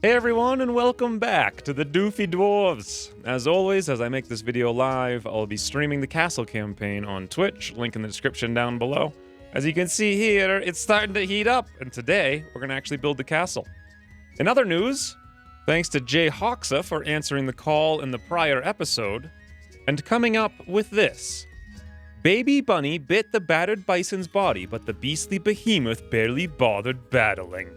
Hey everyone, and welcome back to the Doofy Dwarves. As always, as I make this video live, I'll be streaming the castle campaign on Twitch, link in the description down below. As you can see here, it's starting to heat up, and today, we're gonna actually build the castle. In other news, thanks to Jay Hoxa for answering the call in the prior episode, and coming up with this. Baby Bunny bit the battered bison's body, but the beastly behemoth barely bothered battling.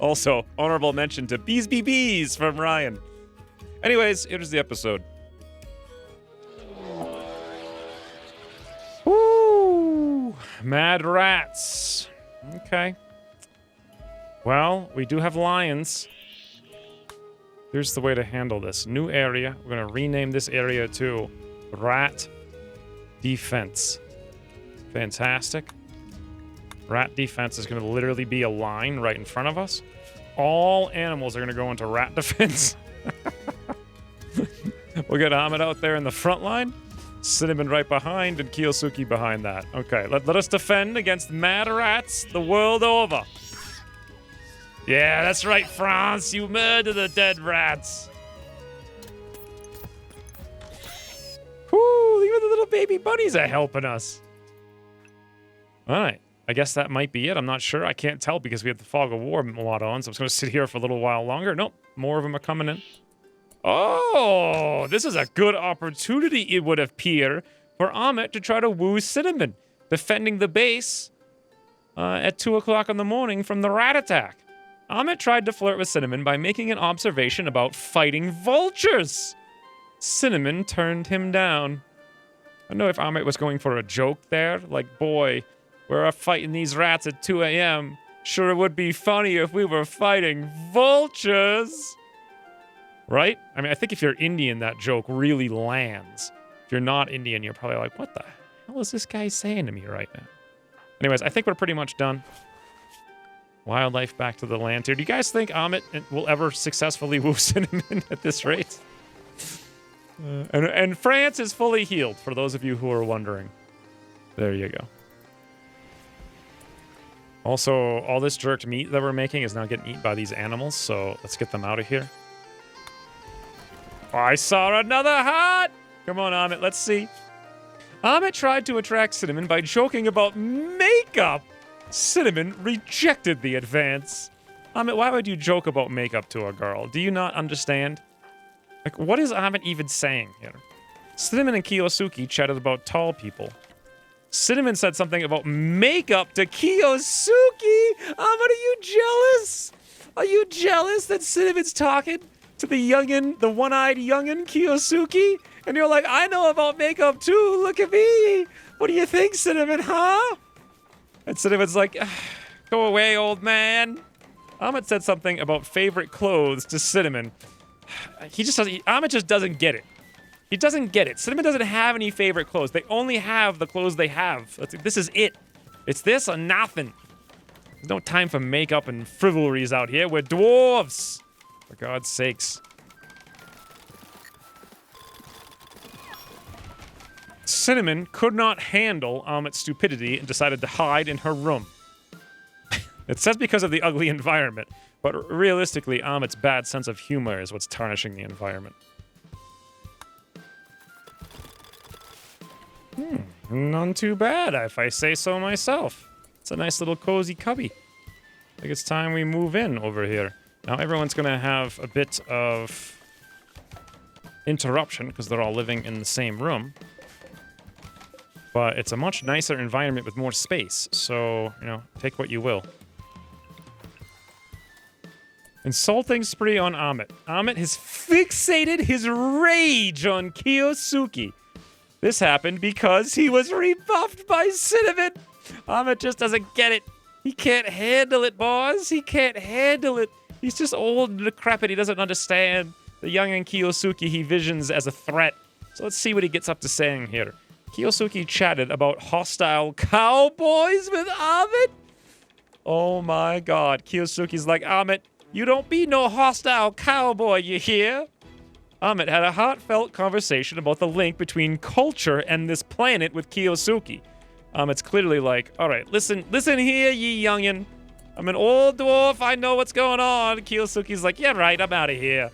Also, honorable mention to Bees Be Bees from Ryan. Anyways, here's the episode. Woo! Mad rats. Okay. Well, we do have lions. Here's the way to handle this. New area. We're going to rename this area to Rat Defense. Fantastic. Rat defense is going to literally be a line right in front of us. All animals are going to go into rat defense. We'll get Ahmed out there in the front line, Cinnamon right behind, and Kiyosuke behind that. Okay, let us defend against mad rats the world over. Yeah, that's right, France. You murder the dead rats. Whoo, even the little baby bunnies are helping us. All right. I guess that might be it. I'm not sure. I can't tell because we have the fog of war mod on, so I'm just going to sit here for a little while longer. Nope, more of them are coming in. Oh, this is a good opportunity, it would appear, for Ahmed to try to woo Cinnamon, defending the base at 2 o'clock in the morning from the rat attack. Ahmed tried to flirt with Cinnamon by making an observation about fighting vultures. Cinnamon turned him down. I don't know if Ahmed was going for a joke there, like, boy, we're fighting these rats at 2 a.m. Sure, it would be funny if we were fighting vultures. Right? I mean, I think if you're Indian, that joke really lands. If you're not Indian, you're probably like, what the hell is this guy saying to me right now? Anyways, I think we're pretty much done. Wildlife back to the land here. Do you guys think Ahmed will ever successfully woo Cinnamon at this rate? And France is fully healed, for those of you who are wondering. There you go. Also, all this jerked meat that we're making is now getting eaten by these animals, so let's get them out of here. Oh, I saw another heart! Come on, Ahmed, let's see. Ahmed tried to attract Cinnamon by joking about makeup. Cinnamon rejected the advance. Ahmed, why would you joke about makeup to a girl? Do you not understand? Like, what is Ahmed even saying here? Cinnamon and Kiyosuke chatted about tall people. Cinnamon said something about makeup to Kiyosuke. Ahmed, are you jealous? Are you jealous that Cinnamon's talking to the youngin, the one-eyed youngin, Kiyosuke? And you're like, I know about makeup too. Look at me. What do you think, Cinnamon, huh? And Cinnamon's like, go away, old man. Ahmed said something about favorite clothes to Cinnamon. He just doesn't, Ahmed just doesn't get it. He doesn't get it. Cinnamon doesn't have any favorite clothes. They only have the clothes they have. This is it. It's this or nothing. There's no time for makeup and frivolies out here. We're dwarves. For God's sakes. Cinnamon could not handle Ahmed's stupidity and decided to hide in her room. It says because of the ugly environment, but realistically, Ahmed's bad sense of humor is what's tarnishing the environment. None too bad, if I say so myself. It's a nice little cozy cubby. I think it's time we move in over here. Now everyone's gonna have a bit of interruption because they're all living in the same room. But it's a much nicer environment with more space, so, you know, take what you will. Insulting spree on Ahmed. Ahmed has fixated his rage on Kiyosuke. This happened because he was rebuffed by Cinnamon. Ahmed just doesn't get it. He can't handle it, boss. He can't handle it. He's just old and decrepit. He doesn't understand. The young and Kiyosuke he visions as a threat. So let's see what he gets up to saying here. Kiyosuke chatted about hostile cowboys with Ahmed. Oh my God. Kiyosuke's like, Ahmed, you don't be no hostile cowboy, you hear? Ahmed had a heartfelt conversation about the link between culture and this planet with Kiyosuke. It's clearly like, all right, listen here, ye youngin'. I'm an old dwarf. I know what's going on. Kiyosuke's like, yeah, right. I'm out of here.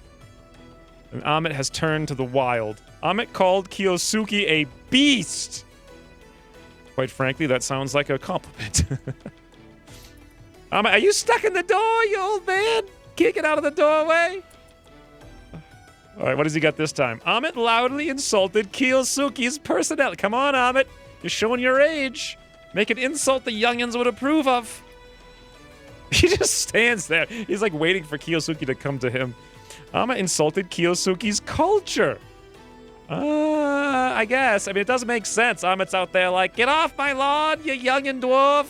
And Ahmed has turned to the wild. Ahmed called Kiyosuke a beast. Quite frankly, that sounds like a compliment. Ahmed, are you stuck in the door, you old man? Can't get out of the doorway? All right, what does he got this time? Ahmed loudly insulted Kiyosuke's personality. Come on, Ahmed. You're showing your age. Make an insult the youngins would approve of. He just stands there. He's like waiting for Kiyosuke to come to him. Ahmed insulted Kiyosuke's culture. I guess. I mean, it doesn't make sense. Ahmed's out there like, get off my lawn, you youngin' dwarf.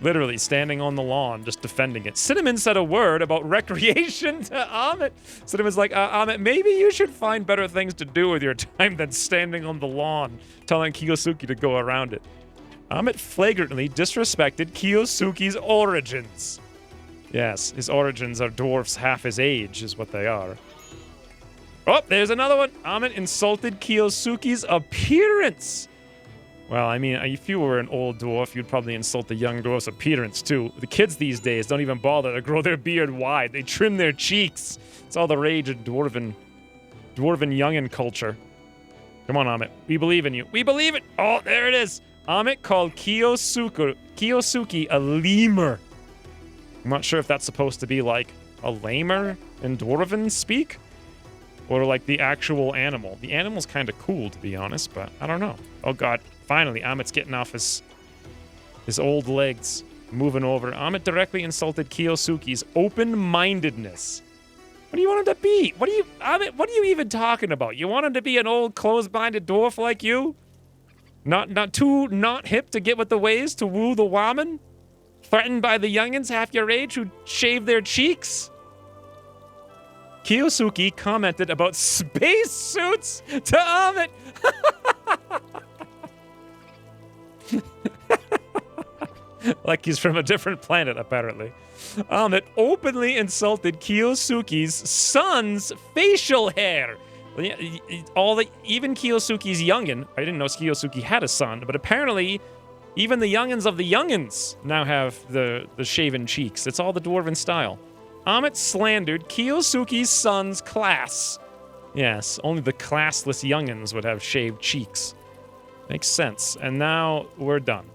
Literally standing on the lawn, just defending it. Cinnamon said a word about recreation to Ahmed. Cinnamon's like, Ahmed, maybe you should find better things to do with your time than standing on the lawn, telling Kiyosuke to go around it. Ahmed flagrantly disrespected Kiyosuke's origins. Yes, his origins are dwarfs half his age, is what they are. Oh, there's another one. Ahmed insulted Kiyosuke's appearance. Well, I mean, if you were an old dwarf, you'd probably insult the young dwarf's appearance, too. The kids these days don't even bother to grow their beard wide. They trim their cheeks. It's all the rage of dwarven youngin' culture. Come on, Ahmed. We believe in you. We believe it. Oh, there it is. Ahmed called Kiyosuke a lemur. I'm not sure if that's supposed to be like a lemur in Dwarven speak, or like the actual animal. The animal's kind of cool, to be honest, but I don't know. Oh, God. Finally, Ahmed's getting off his old legs, moving over. Ahmed directly insulted Kiyosuke's open-mindedness. What do you want him to be? Ahmed, what are you even talking about? You want him to be an old, closed-minded dwarf like you? Not hip to get with the ways to woo the woman? Threatened by the youngins half your age who shave their cheeks? Kiyosuke commented about space suits to Ahmed. Like he's from a different planet, apparently. Ahmed openly insulted Kiyosuke's son's facial hair. Even Kiyosuke's youngin, I didn't know Kiyosuke had a son, but apparently even the youngins of the youngins now have the shaven cheeks. It's all the dwarven style. Ahmed slandered Kiyosuke's son's class. Yes, only the classless youngins would have shaved cheeks. Makes sense. And now we're done.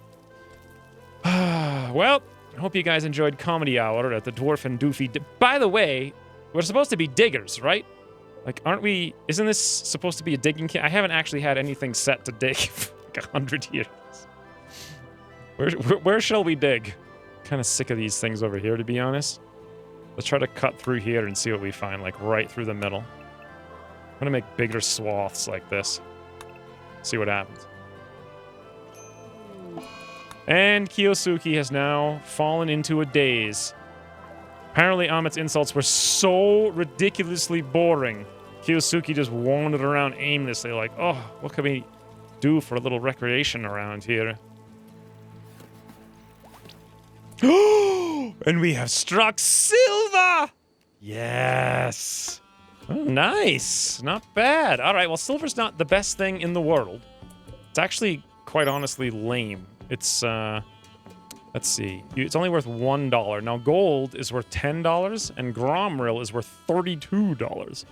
Well, I hope you guys enjoyed Comedy Hour at the Dwarf and Doofy. By the way, we're supposed to be diggers, right? Like, aren't we? Isn't this supposed to be a digging camp? I haven't actually had anything set to dig for like 100 years. Where shall we dig? Kind of sick of these things over here, to be honest. Let's try to cut through here and see what we find, like right through the middle. I'm gonna make bigger swaths like this. See what happens. And Kiyosuke has now fallen into a daze. Apparently Ahmed's insults were so ridiculously boring. Kiyosuke just wandered around aimlessly like, oh, what can we do for a little recreation around here? And we have struck silver! Yes! Oh, nice. Not bad. All right, well, silver's not the best thing in the world. It's actually, quite honestly, lame. It's, let's see. It's only worth $1. Now, gold is worth $10, and Gromril is worth $32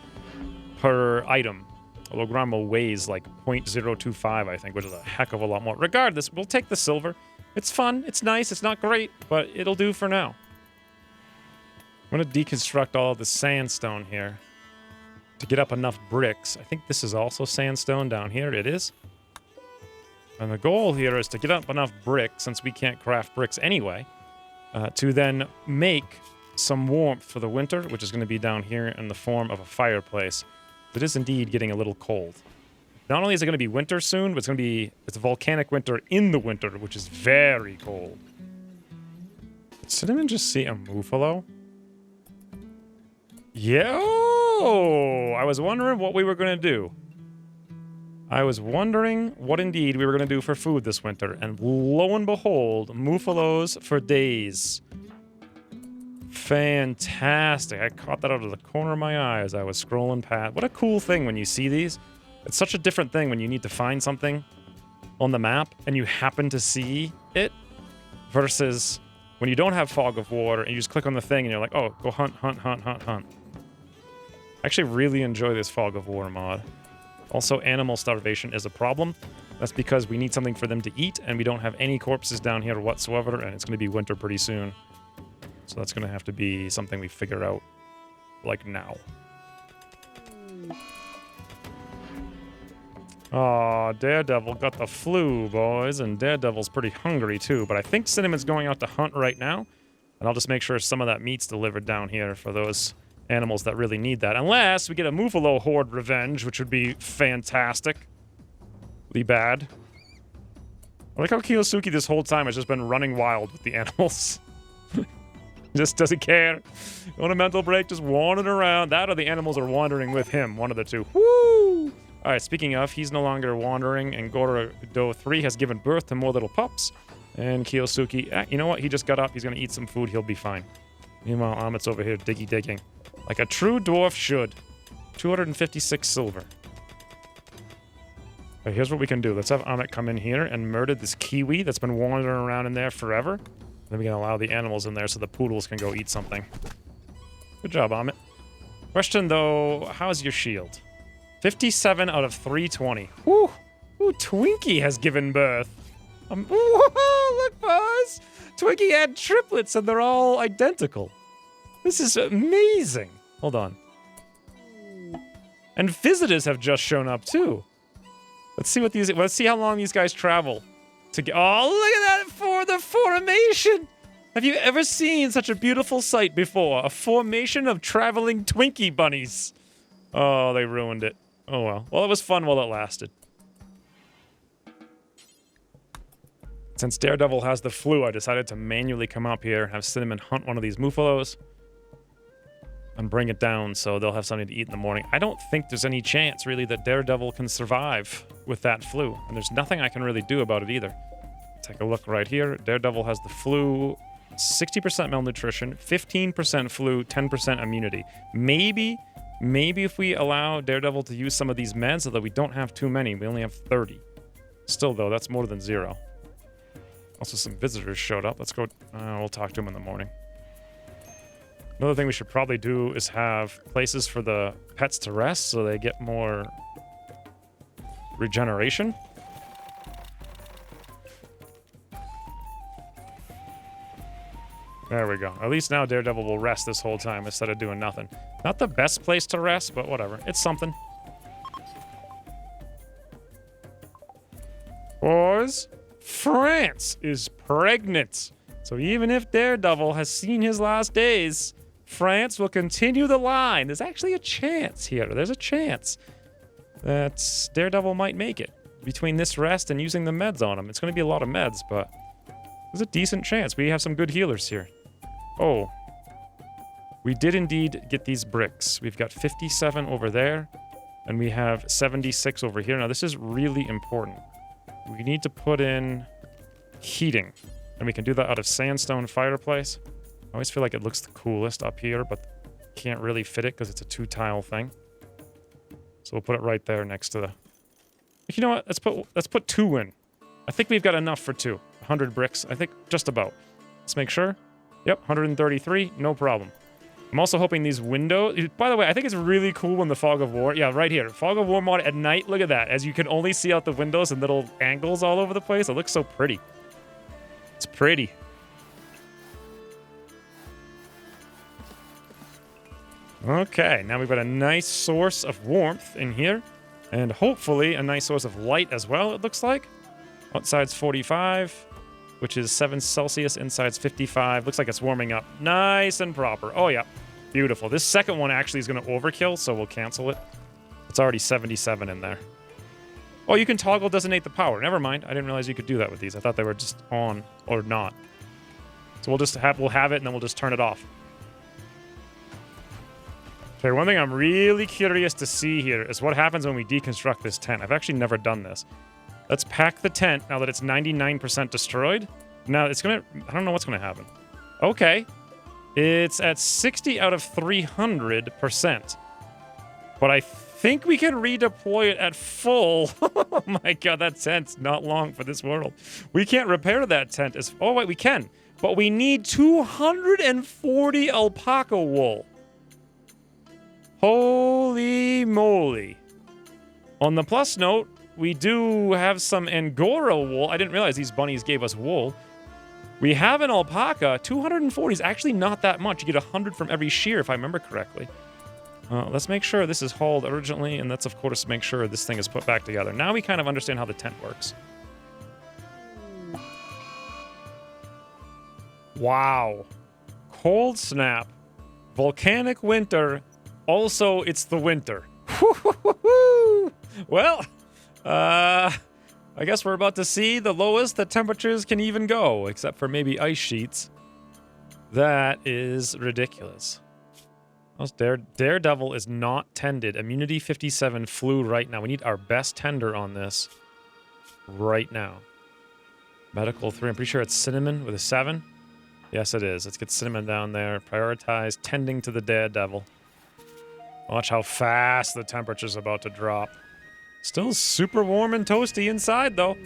per item. Although Gromril weighs like 0.025, I think, which is a heck of a lot more. Regardless, we'll take the silver. It's fun. It's nice. It's not great, but it'll do for now. I'm going to deconstruct all of the sandstone here to get up enough bricks. I think this is also sandstone down here. It is. And the goal here is to get up enough bricks, since we can't craft bricks anyway, to then make some warmth for the winter, which is going to be down here in the form of a fireplace. It is indeed getting a little cold. Not only is it going to be winter soon, but it's a volcanic winter in the winter, which is very cold. Did Cinnamon just see a Muffalo? Yo! I was wondering what we were going to do. I was wondering what indeed we were going to do for food this winter, and lo and behold, Muffalos for days. Fantastic. I caught that out of the corner of my eye as I was scrolling past. What a cool thing when you see these. It's such a different thing when you need to find something on the map and you happen to see it versus when you don't have fog of war and you just click on the thing and you're like, oh, go hunt, hunt, hunt, hunt, hunt. I actually really enjoy this fog of war mod. Also, animal starvation is a problem. That's because we need something for them to eat, and we don't have any corpses down here whatsoever, and it's going to be winter pretty soon. So that's going to have to be something we figure out, like, now. Aw, Daredevil got the flu, boys, and Daredevil's pretty hungry, too. But I think Cinnamon's going out to hunt right now, and I'll just make sure some of that meat's delivered down here for those animals that really need that. Unless we get a Muffalo Horde revenge, which would be fantastic. Bad. I like how Kiyosuke this whole time has just been running wild with the animals. Just doesn't care. On a mental break, just wandering around. That or the animals are wandering with him. One of the two. Woo! Alright, speaking of, he's no longer wandering, and Gorodo 3 has given birth to more little pups. And Kiyosuke, you know what? He just got up. He's going to eat some food. He'll be fine. Meanwhile, Ahmed's over here digging. Like a true dwarf should. 256 silver. Right, here's what we can do. Let's have Ahmed come in here and murder this kiwi that's been wandering around in there forever. Then we can allow the animals in there so the poodles can go eat something. Good job, Ahmed. Question, though, how's your shield? 57 out of 320. Woo! Ooh, Twinkie has given birth. Look, boys! Twinkie had triplets and they're all identical. This is amazing. Hold on. And visitors have just shown up, too. Let's see how long these guys travel to get. Oh, look at that for the formation! Have you ever seen such a beautiful sight before? A formation of traveling Twinkie bunnies. Oh, they ruined it. Oh well. Well, it was fun while it lasted. Since Daredevil has the flu, I decided to manually come up here and have Cinnamon hunt one of these Muffalos and bring it down so they'll have something to eat in the morning. I don't think there's any chance, really, that Daredevil can survive with that flu. And there's nothing I can really do about it either. Take a look right here. Daredevil has the flu, 60% malnutrition, 15% flu, 10% immunity. Maybe if we allow Daredevil to use some of these meds, although we don't have too many. We only have 30. Still, though, that's more than 0. Also, some visitors showed up. Let's go. We'll talk to them in the morning. Another thing we should probably do is have places for the pets to rest so they get more regeneration. There we go. At least now Daredevil will rest this whole time instead of doing nothing. Not the best place to rest, but whatever. It's something. Boys, France is pregnant. So even if Daredevil has seen his last days, France will continue the line. There's actually a chance here. There's a chance that Daredevil might make it. Between this rest and using the meds on him. It's going to be a lot of meds, but there's a decent chance. We have some good healers here. Oh. We did indeed get these bricks. We've got 57 over there, and we have 76 over here. Now, this is really important. We need to put in heating, and we can do that out of sandstone fireplace. I always feel like it looks the coolest up here, but can't really fit it because it's a 2-tile thing. So we'll put it right there next to the... You know what? Let's put 2 in. I think we've got enough for 2. 100 bricks. I think just about. Let's make sure. Yep, 133. No problem. I'm also hoping these windows... By the way, I think it's really cool when the Fog of War... Yeah, right here. Fog of War mod at night. Look at that. As you can only see out the windows and little angles all over the place. It looks so pretty. It's pretty. Okay, now we've got a nice source of warmth in here. And hopefully a nice source of light as well, it looks like. Outside's 45, which is 7 Celsius. Inside's 55. Looks like it's warming up nice and proper. Oh, yeah. Beautiful. This second one actually is going to overkill, so we'll cancel it. It's already 77 in there. Oh, you can toggle designate the power. Never mind. I didn't realize you could do that with these. I thought they were just on or not. So we'll have it, and then we'll just turn it off. Okay, one thing I'm really curious to see here is what happens when we deconstruct this tent. I've actually never done this. Let's pack the tent now that it's 99% destroyed. Now it's gonna... I don't know what's gonna happen. Okay. It's at 60 out of 300%. But I think we can redeploy it at full. Oh my god, that tent's not long for this world. We can't repair that tent as... Oh, wait, we can. But we need 240 alpaca wool. Holy moly. On the plus note, we do have some Angora wool. I didn't realize these bunnies gave us wool. We have an alpaca. 240 is actually not that much. You get 100 from every shear, if I remember correctly. Let's make sure this is hauled urgently, and let's, of course, make sure this thing is put back together. Now we kind of understand how the tent works. Wow. Cold snap. Volcanic winter. Also, it's the winter. Well, I guess we're about to see the lowest the temperatures can even go, except for maybe ice sheets. That is ridiculous. Daredevil is not tended. Immunity 57 flew right now. We need our best tender on this right now. Medical 3. I'm pretty sure it's Cinnamon with a 7. Yes, it is. Let's get Cinnamon down there. Prioritize tending to the Daredevil. Watch how fast the temperature's about to drop. Still super warm and toasty inside, though.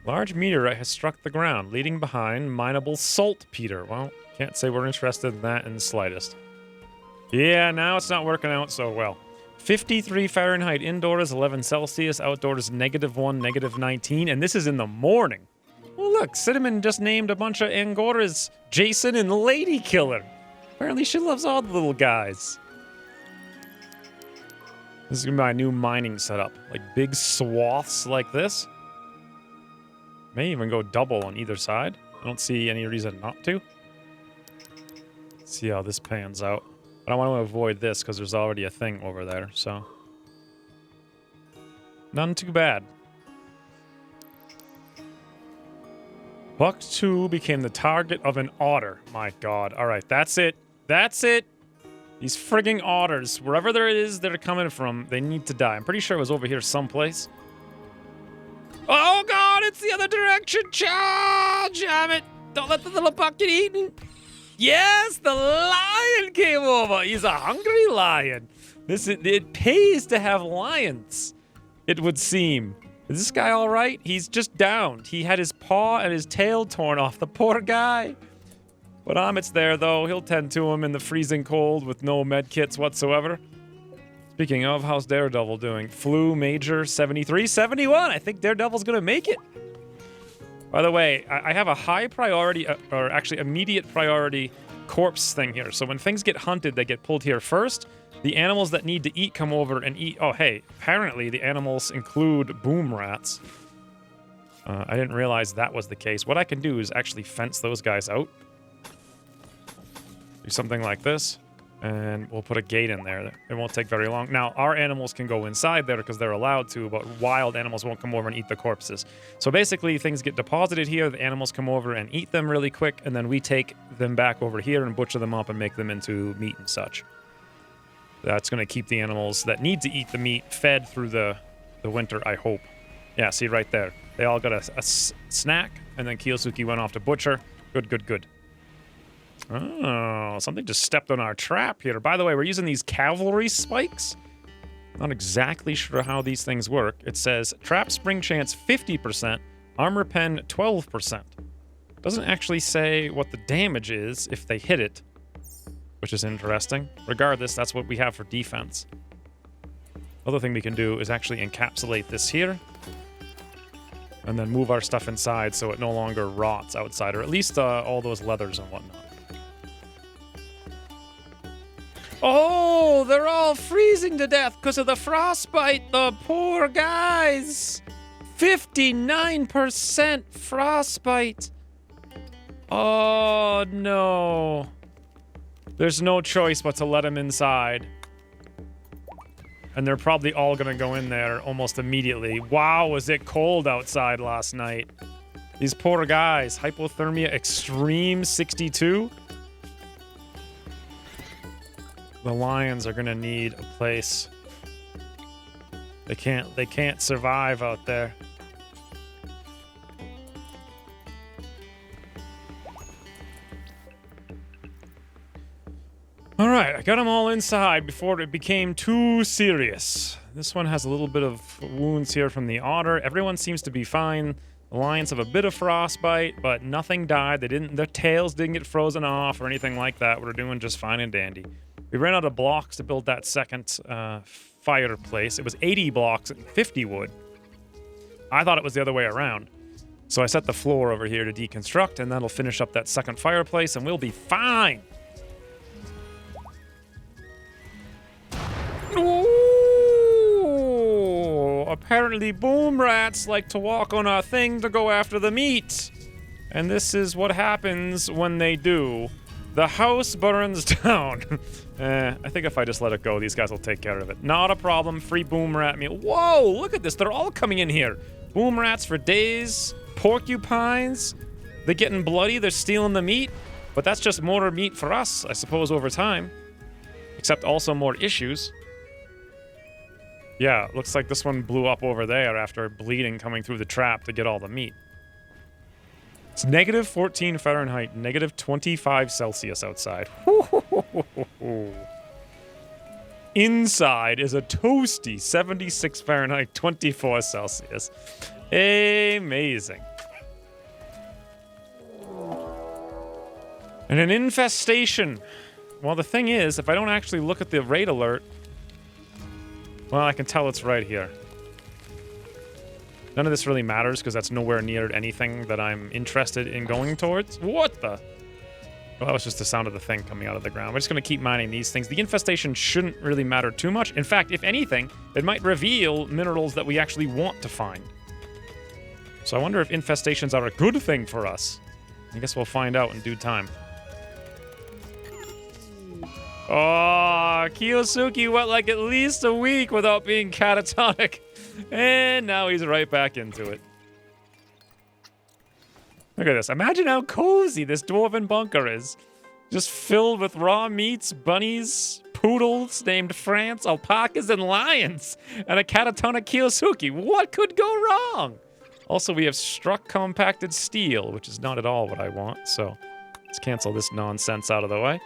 Large meteorite has struck the ground, leaving behind mineable saltpeter. Well, can't say we're interested in that in the slightest. Yeah, now it's not working out so well. 53 Fahrenheit indoors, 11 Celsius, outdoors -1, -19, and this is in the morning. Well, look, Cinnamon just named a bunch of Angoras Jason and Lady Killer. Apparently she loves all the little guys. This is gonna be my new mining setup. Like big swaths like this. May even go double on either side. I don't see any reason not to. Let's see how this pans out. I don't want to avoid this because there's already a thing over there, so. None too bad. Buck 2 became the target of an otter. My god. Alright, that's it. That's it. These frigging otters, wherever there it is they're coming from, they need to die. I'm pretty sure it was over here someplace. Oh god, it's the other direction! Charge! Damn it! Don't let the little buck get eaten! Yes, the lion came over! He's a hungry lion. It pays to have lions, it would seem. Is this guy alright? He's just downed. He had his paw and his tail torn off. The poor guy. But Ahmed's there, though. He'll tend to him in the freezing cold with no med kits whatsoever. Speaking of, how's Daredevil doing? Flu Major 73, 71. I think Daredevil's gonna make it. By the way, I have a high priority, or actually immediate priority corpse thing here. So when things get hunted, they get pulled here first. The animals that need to eat come over and eat. Oh, hey, apparently the animals include Boomrats. I didn't realize that was the case. What I can do is actually fence those guys out. Do something like this, and we'll put a gate in there. It won't take very long. Now, our animals can go inside there because they're allowed to, but wild animals won't come over and eat the corpses. So basically, things get deposited here, the animals come over and eat them really quick, and then we take them back over here and butcher them up and make them into meat and such. That's going to keep the animals that need to eat the meat fed through the winter, I hope. Yeah, see right there. They all got a snack, and then Kiyosuke went off to butcher. Good, good, good. Oh, something just stepped on our trap here. By the way, we're using these cavalry spikes. Not exactly sure how these things work. It says trap spring chance 50%, armor pen 12%. Doesn't actually say what the damage is if they hit it, which is interesting. Regardless, that's what we have for defense. Other thing we can do is actually encapsulate this here and then move our stuff inside so it no longer rots outside, or at least all those leathers and whatnot. Oh, they're all freezing to death because of the frostbite. The poor guys. 59% frostbite. Oh, no. There's no choice but to let them inside. And they're probably all going to go in there almost immediately. Wow, was it cold outside last night. These poor guys. Hypothermia extreme 62. The lions are gonna need a place. They can't survive out there. All right, I got them all inside before it became too serious. This one has a little bit of wounds here from the otter. Everyone seems to be fine. The lions have a bit of frostbite, but nothing died. Their tails didn't get frozen off or anything like that. We're doing just fine and dandy. We ran out of blocks to build that second fireplace. It was 80 blocks and 50 wood. I thought it was the other way around. So I set the floor over here to deconstruct, and that'll finish up that second fireplace, and we'll be fine. Ooh, apparently Boomrats like to walk on our thing to go after the meat. And this is what happens when they do. The house burns down. I think if I just let it go, these guys will take care of it. Not a problem. Free Boomrat meal. Whoa, look at this. They're all coming in here. Boomrats for days. Porcupines. They're getting bloody. They're stealing the meat. But that's just more meat for us, I suppose, over time. Except also more issues. Yeah, looks like this one blew up over there after bleeding coming through the trap to get all the meat. It's negative 14 Fahrenheit, negative 25 Celsius outside. Inside is a toasty 76 Fahrenheit, 24 Celsius. Amazing. And an infestation. Well, the thing is, if I don't actually look at the raid alert, well, I can tell it's right here. None of this really matters because that's nowhere near anything that I'm interested in going towards. What the? Well, that was just the sound of the thing coming out of the ground. We're just going to keep mining these things. The infestation shouldn't really matter too much. In fact, if anything, it might reveal minerals that we actually want to find. So I wonder if infestations are a good thing for us. I guess we'll find out in due time. Oh, Kiyosuke went like at least a week without being catatonic. And now he's right back into it. Look at this. Imagine how cozy this dwarven bunker is. Just filled with raw meats, bunnies, poodles named France, alpacas, and lions. And a catatonic Kiyosuke. What could go wrong? Also, we have struck compacted steel, which is not at all what I want. So let's cancel this nonsense out of the way.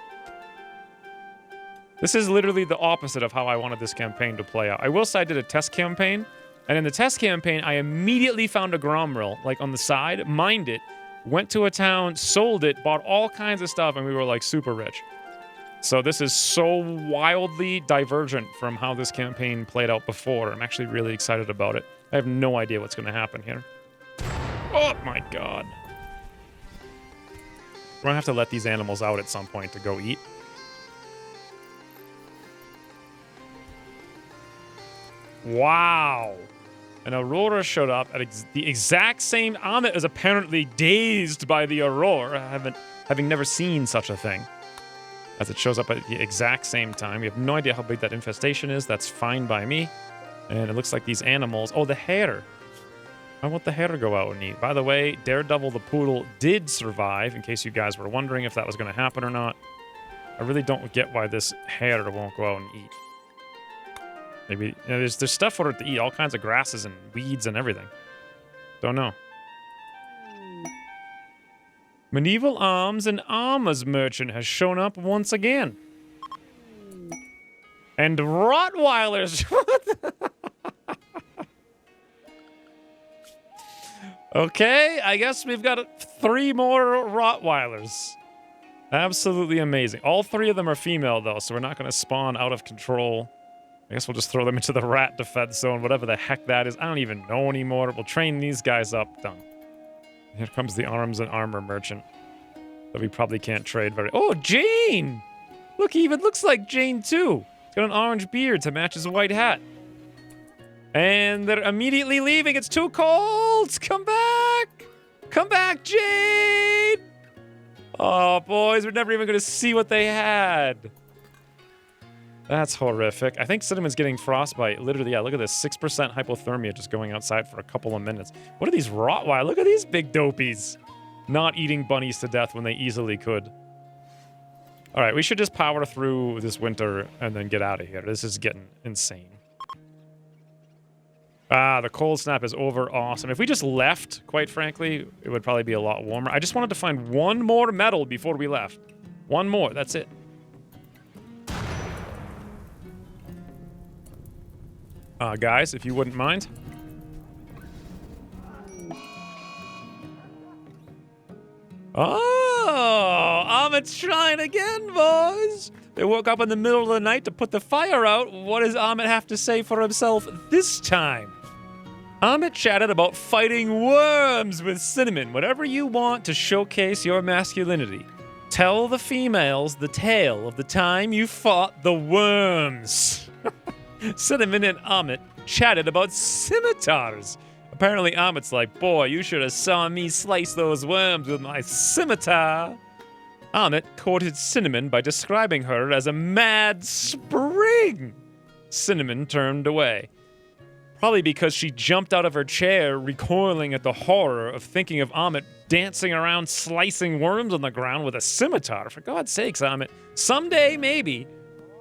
This is literally the opposite of how I wanted this campaign to play out. I will say I did a test campaign, and in the test campaign, I immediately found a Gromrill, like on the side, mined it, went to a town, sold it, bought all kinds of stuff, and we were like super rich. So this is so wildly divergent from how this campaign played out before. I'm actually really excited about it. I have no idea what's going to happen here. Oh my god. We're going to have to let these animals out at some point to go eat. Wow. An Aurora showed up at the exact same... Ahmed is apparently dazed by the Aurora, having never seen such a thing. As it shows up at the exact same time. We have no idea how big that infestation is. That's fine by me. And it looks like these animals... Oh, the hare. I want the hare to go out and eat. By the way, Daredevil the poodle did survive, in case you guys were wondering if that was going to happen or not. I really don't get why this hare won't go out and eat. Maybe, you know, there's stuff for it to eat, all kinds of grasses and weeds and everything. Don't know. Medieval Arms and Armors Merchant has shown up once again. And Rottweilers. Okay, I guess we've got 3 more Rottweilers. Absolutely amazing. All 3 of them are female, though, so we're not going to spawn out of control. I guess we'll just throw them into the rat defense zone, whatever the heck that is. I don't even know anymore. We'll train these guys up. Done. Here comes the arms and armor merchant that we probably can't trade very... Oh, Jane! Look, he even looks like Jane, too. He's got an orange beard to match his white hat. And they're immediately leaving. It's too cold! Come back! Come back, Jane! Oh, boys, we're never even going to see what they had. That's horrific. I think Cinnamon's getting frostbite. Literally, yeah, look at this. 6% hypothermia just going outside for a couple of minutes. What are these Rottweiler? Look at these big dopies. Not eating bunnies to death when they easily could. All right, we should just power through this winter and then get out of here. This is getting insane. Ah, the cold snap is over. Awesome. If we just left, quite frankly, it would probably be a lot warmer. I just wanted to find one more metal before we left. One more. That's it. Guys, if you wouldn't mind. Oh, Ahmed's trying again, boys. They woke up in the middle of the night to put the fire out. What does Ahmed have to say for himself this time? Ahmed chatted about fighting worms with Cinnamon. Whatever you want to showcase your masculinity. Tell the females the tale of the time you fought the worms. Cinnamon and Ahmed chatted about scimitars. Apparently Ahmed's like, boy, you should have saw me slice those worms with my scimitar. Ahmed quoted Cinnamon by describing her as a mad spring. Cinnamon turned away. Probably because she jumped out of her chair, recoiling at the horror of thinking of Ahmed dancing around slicing worms on the ground with a scimitar. For God's sakes, Ahmed. Someday, maybe.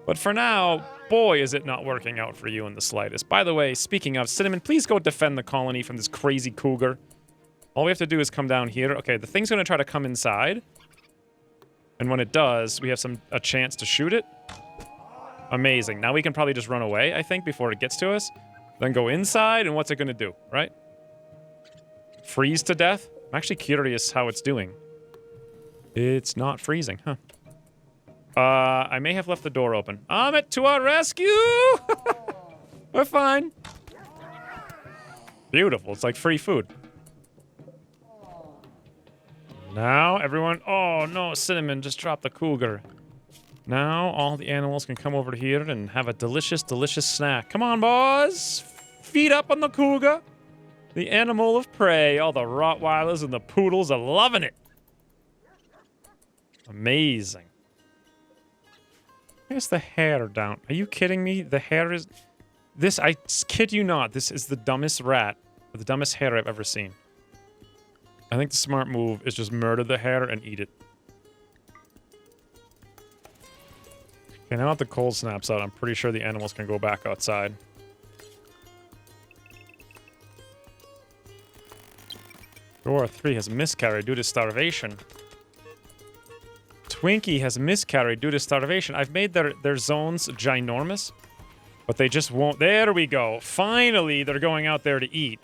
But for now, boy, is it not working out for you in the slightest. By the way, speaking of, Cinnamon, please go defend the colony from this crazy cougar. All we have to do is come down here. Okay, the thing's going to try to come inside. And when it does, we have a chance to shoot it. Amazing. Now we can probably just run away, I think, before it gets to us. Then go inside, and what's it going to do, right? Freeze to death? I'm actually curious how it's doing. It's not freezing, huh? I may have left the door open. Ahmed, to our rescue! We're fine. Beautiful. It's like free food. Now, everyone... Oh, no, Cinnamon just dropped the cougar. Now, all the animals can come over here and have a delicious, delicious snack. Come on, boys! Feed up on the cougar! The animal of prey. All the Rottweilers and the poodles are loving it. Amazing. Where's the hair down? Are you kidding me? The hair is... This, I kid you not, this is the dumbest rat, or the dumbest hare I've ever seen. I think the smart move is just murder the hare and eat it. Okay, now that the cold snaps out, I'm pretty sure the animals can go back outside. Dwarf 3 has miscarried due to starvation. Twinkie has miscarried due to starvation. I've made their zones ginormous, but they just won't. There we go. Finally, they're going out there to eat.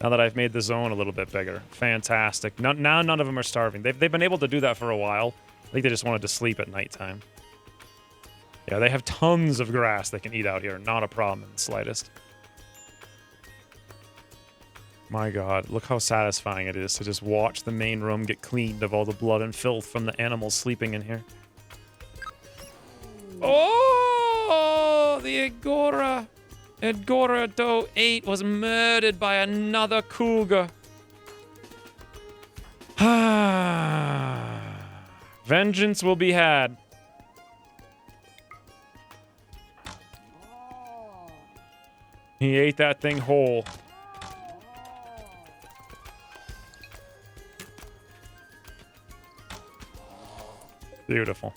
Now that I've made the zone a little bit bigger. Fantastic. Now none of them are starving. They've been able to do that for a while. I think they just wanted to sleep at nighttime. Yeah, they have tons of grass they can eat out here. Not a problem in the slightest. My God, look how satisfying it is to just watch the main room get cleaned of all the blood and filth from the animals sleeping in here. Oh, the Agora Do 8 was murdered by another cougar. Vengeance will be had. He ate that thing whole. Beautiful.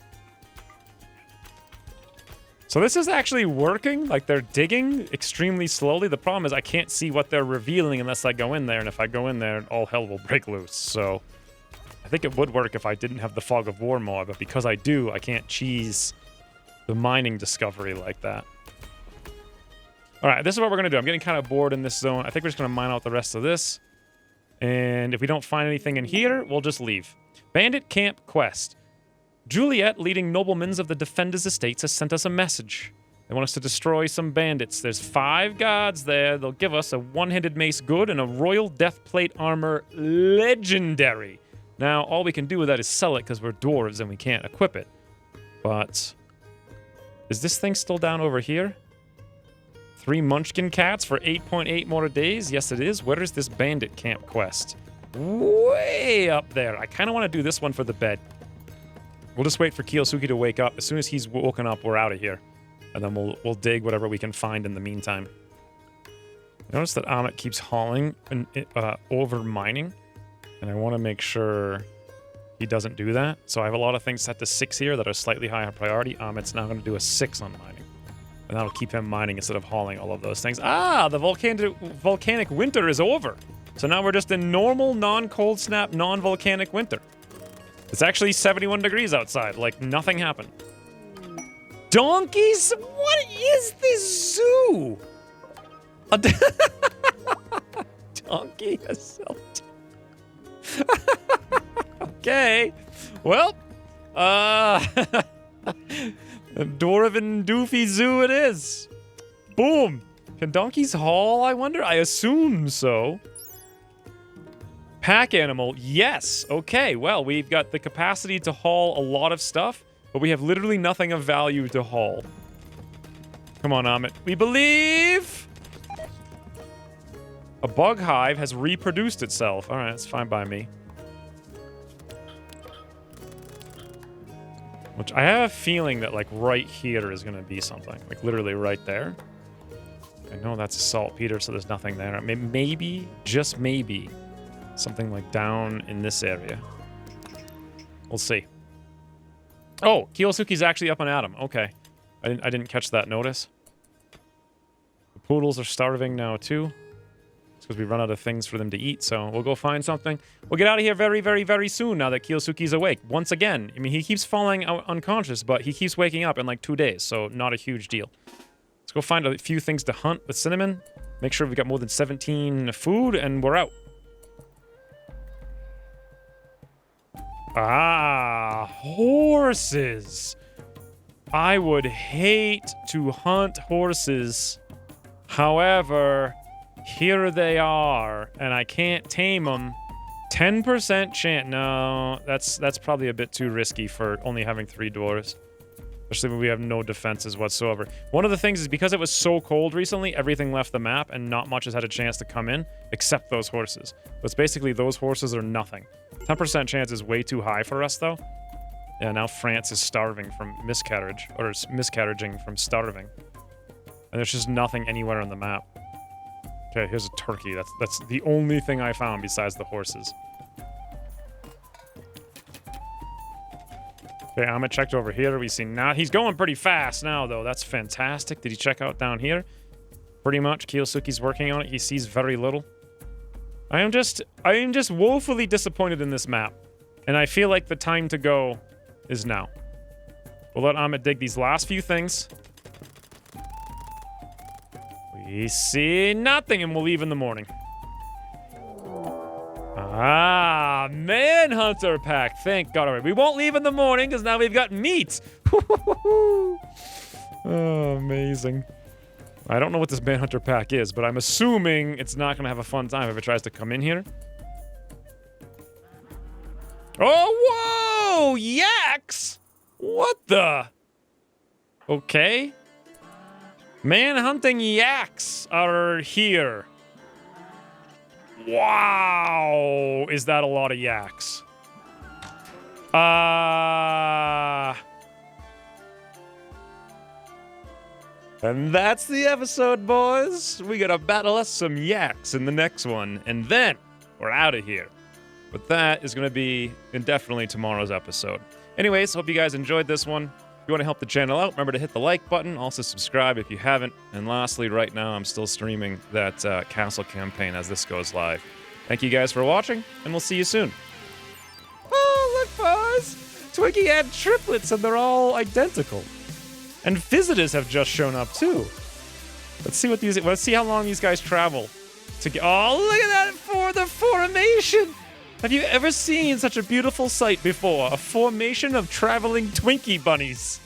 So this is actually working. Like, they're digging extremely slowly. The problem is I can't see what they're revealing unless I go in there. And if I go in there, all hell will break loose. So I think it would work if I didn't have the Fog of War mod. But because I do, I can't cheese the mining discovery like that. All right, this is what we're going to do. I'm getting kind of bored in this zone. I think we're just going to mine out the rest of this. And if we don't find anything in here, we'll just leave. Bandit Camp Quest. Juliet, leading noblemen of the Defenders' Estates, has sent us a message. They want us to destroy some bandits. There's 5 guards there. They'll give us a one-handed mace good and a royal death plate armor legendary. Now, all we can do with that is sell it because we're dwarves and we can't equip it. But is this thing still down over here? 3 munchkin cats for 8.8 more days? Yes, it is. Where is this bandit camp quest? Way up there. I kind of want to do this one for the bed. We'll just wait for Kiyosuke to wake up. As soon as he's woken up, we're out of here. And then we'll dig whatever we can find in the meantime. Notice that Ahmed keeps hauling over mining. And I want to make sure he doesn't do that. So I have a lot of things set to 6 here that are slightly higher priority. Ahmed's now going to do a 6 on mining. And that'll keep him mining instead of hauling all of those things. Ah, the volcanic winter is over. So now we're just in normal, non-cold snap, non-volcanic winter. It's actually 71 degrees outside, like nothing happened. Donkeys? What is this zoo? A donkey assault. Okay. Well, Dwarven Doofy Zoo it is. Boom. Can donkeys haul, I wonder? I assume so. Pack animal, yes. Okay, well, we've got the capacity to haul a lot of stuff, but we have literally nothing of value to haul. Come on, Ahmed. We believe! A bug hive has reproduced itself. Alright, that's fine by me. Which I have a feeling that, like, right here is going to be something. Like, literally right there. I know that's a saltpeter, so there's nothing there. Maybe, just maybe, something like down in this area. We'll see. Oh, Kiyosuke's actually up and at him. Okay. I didn't catch that notice. The poodles are starving now, too. It's because we run out of things for them to eat, so we'll go find something. We'll get out of here very, very, very soon now that Kiyosuke's awake. Once again, I mean, he keeps falling out unconscious, but he keeps waking up in like 2 days, so not a huge deal. Let's go find a few things to hunt with Cinnamon. Make sure we've got more than 17 food, and we're out. Ah, horses. I would hate to hunt horses. However, here they are, and I can't tame them. 10% chance. No, that's probably a bit too risky for only having 3 dwarves. Especially when we have no defenses whatsoever. One of the things is because it was so cold recently, everything left the map, and not much has had a chance to come in, except those horses. So it's basically those horses are nothing. 10% chance is way too high for us, though. Yeah, now France is starving from miscarriage, or miscarriaging from starving. And there's just nothing anywhere on the map. Okay, here's a turkey. That's the only thing I found besides the horses. Okay, Ahmed checked over here. We see now he's going pretty fast now, though. That's fantastic. Did he check out down here? Pretty much. Kiyosuke's working on it. He sees very little. I am just woefully disappointed in this map, and I feel like the time to go is now. We'll let Ahmed dig these last few things. We see nothing, and we'll leave in the morning. Ah, Manhunter pack. Thank God. All right, we won't leave in the morning because now we've got meat. Oh, amazing. I don't know what this Manhunter pack is, but I'm assuming it's not going to have a fun time if it tries to come in here. Oh, whoa! Yaks! What the? Okay. Man-hunting yaks are here. Wow! Is that a lot of yaks? And that's the episode, boys. We gotta battle us some yaks in the next one, and then we're out of here. But that is gonna be indefinitely tomorrow's episode. Anyways, hope you guys enjoyed this one. If you want to help the channel out, remember to hit the like button. Also subscribe if you haven't. And lastly, right now, I'm still streaming that castle campaign as this goes live. Thank you guys for watching, and we'll see you soon. Oh, look, boys! Twiggy had triplets, and they're all identical. And visitors have just shown up too. Let's see how long these guys travel to get. Oh, look at that for the formation! Have you ever seen such a beautiful sight before? A formation of traveling Twinkie bunnies.